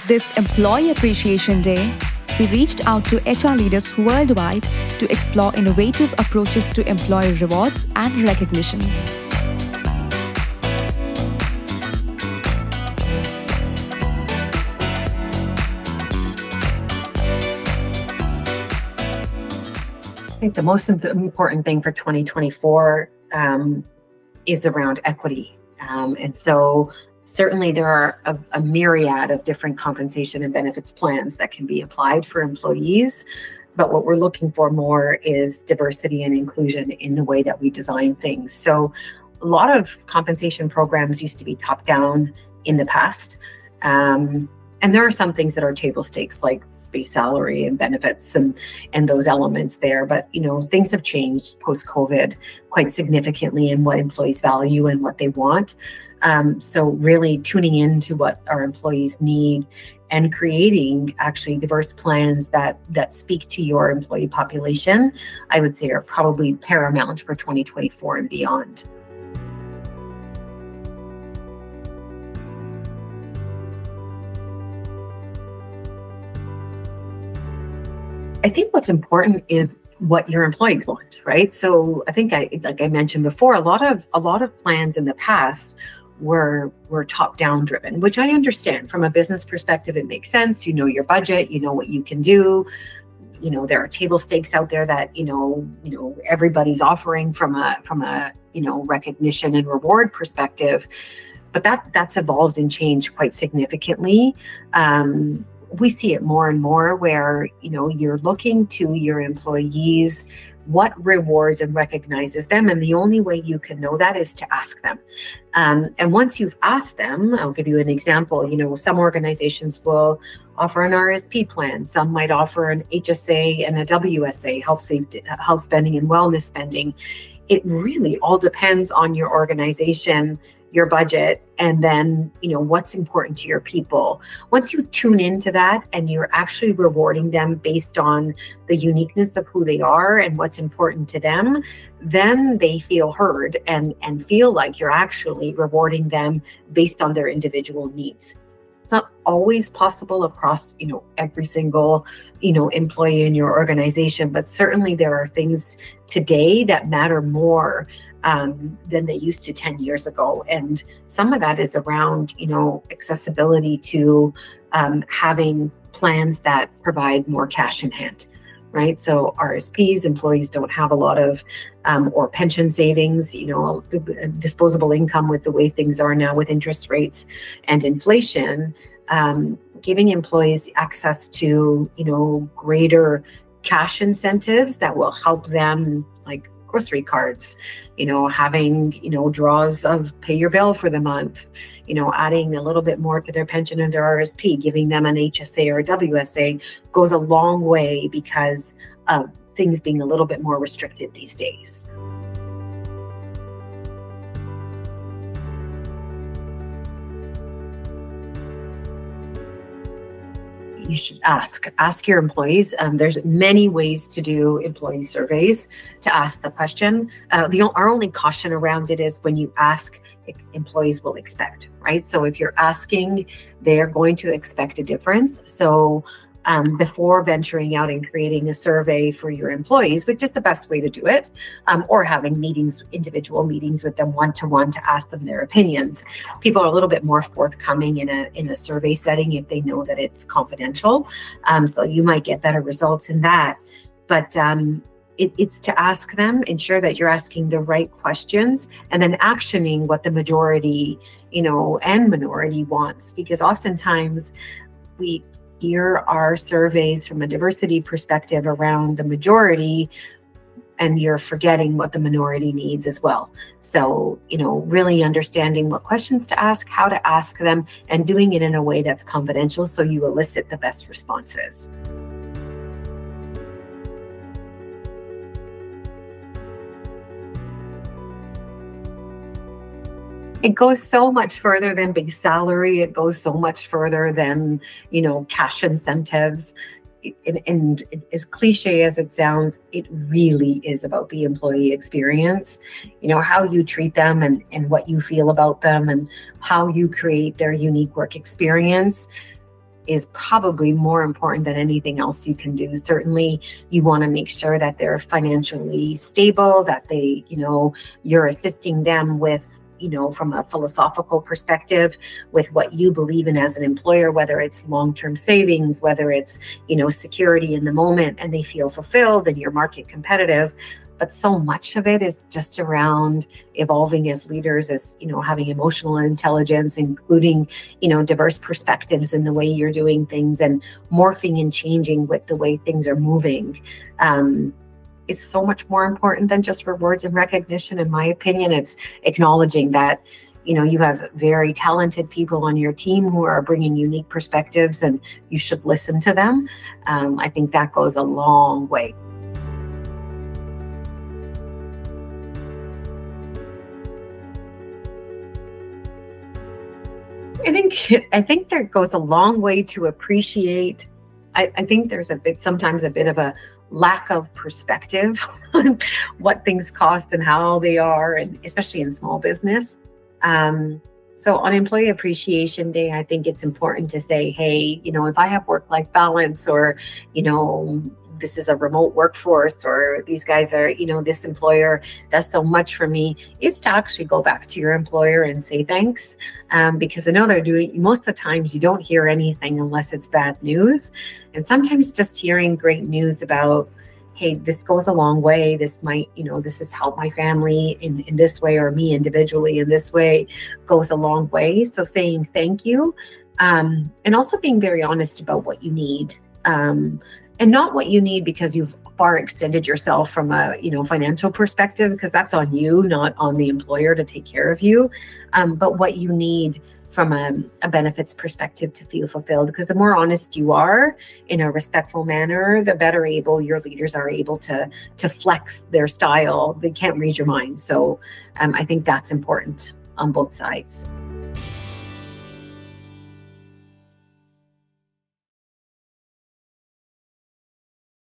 This Employee Appreciation Day, we reached out to HR leaders worldwide to explore innovative approaches to employee rewards and recognition. I think the most important thing for 2024 is around equity. And so certainly there are a myriad of different compensation and benefits plans that can be applied for employees. But what we're looking for more is diversity and inclusion in the way that we design things. So a lot of compensation programs used to be top-down in the past. And there are some things that are table stakes, like base salary and benefits and those elements there. But, things have changed post-COVID quite significantly in what employees value and what they want. So really tuning into what our employees need and creating actually diverse plans that speak to your employee population, I would say are probably paramount for 2024 and beyond. I think what's important is what your employees want, right? So I think like I mentioned before, a lot of plans in the past were top-down driven, which I understand from a business perspective. It makes sense. You know your budget, you know what you can do. There are table stakes out there that everybody's offering from a recognition and reward perspective. But that's evolved and changed quite significantly. We see it more and more where, you're looking to your employees, what rewards and recognizes them. And the only way you can know that is to ask them. And once you've asked them, I'll give you an example. Some organizations will offer an RSP plan. Some might offer an HSA and a WSA, health spending and wellness spending. It really all depends on your organization, your budget, and then, what's important to your people. Once you tune into that and you're actually rewarding them based on the uniqueness of who they are and what's important to them, then they feel heard and feel like you're actually rewarding them based on their individual needs. It's not always possible across, every single, employee in your organization, but certainly there are things today that matter more than they used to 10 years ago. And some of that is around, accessibility to having plans that provide more cash in hand, right? So RSPs, employees don't have a lot of, or pension savings, disposable income with the way things are now with interest rates and inflation, giving employees access to, greater cash incentives that will help them, like grocery cards, having, draws of pay your bill for the month, adding a little bit more to their pension and their RSP, giving them an HSA or a WSA goes a long way because of things being a little bit more restricted these days. You should ask your employees. There's many ways to do employee surveys to ask the question. Our only caution around it is when you ask, employees will expect, right? So if you're asking, they're going to expect a difference. So before venturing out and creating a survey for your employees, which is the best way to do it, or having individual meetings with them one-to-one to ask them their opinions. People are a little bit more forthcoming in a survey setting if they know that it's confidential. So you might get better results in that. But it's to ask them, ensure that you're asking the right questions, and then actioning what the majority, and minority wants. Because oftentimes we hear our surveys from a diversity perspective around the majority, and you're forgetting what the minority needs as well. So, really understanding what questions to ask, how to ask them, and doing it in a way that's confidential so you elicit the best responses. It goes so much further than big salary. It goes so much further than, cash incentives. And as cliche as it sounds, it really is about the employee experience, how you treat them and what you feel about them and how you create their unique work experience. is probably more important than anything else you can do. Certainly, you want to make sure that they're financially stable, that you're assisting them with, from a philosophical perspective, with what you believe in as an employer, whether it's long-term savings, whether it's, security in the moment, and they feel fulfilled and you're market competitive. But so much of it is just around evolving as leaders, as, having emotional intelligence, including, diverse perspectives in the way you're doing things, and morphing and changing with the way things are moving. Is so much more important than just rewards and recognition. In my opinion, it's acknowledging that, you have very talented people on your team who are bringing unique perspectives, and you should listen to them. I think that goes a long way. I think there goes a long way to appreciate. I think there's sometimes a bit of a lack of perspective on what things cost and how they are, and especially in small business. So on Employee Appreciation Day, I think it's important to say, hey, if I have work-life balance, or, this is a remote workforce, or these guys are, this employer does so much for me, is to actually go back to your employer and say thanks. Because I know they're doing, most of the times you don't hear anything unless it's bad news. And sometimes just hearing great news about, hey, this goes a long way. This might, this has helped my family in this way, or me individually in this way, goes a long way. So saying thank you, and also being very honest about what you need. And not what you need because you've far extended yourself from a financial perspective, because that's on you, not on the employer to take care of you, but what you need from a benefits perspective to feel fulfilled. Because the more honest you are in a respectful manner, the better able your leaders are able to flex their style. They can't read your mind. So I think that's important on both sides.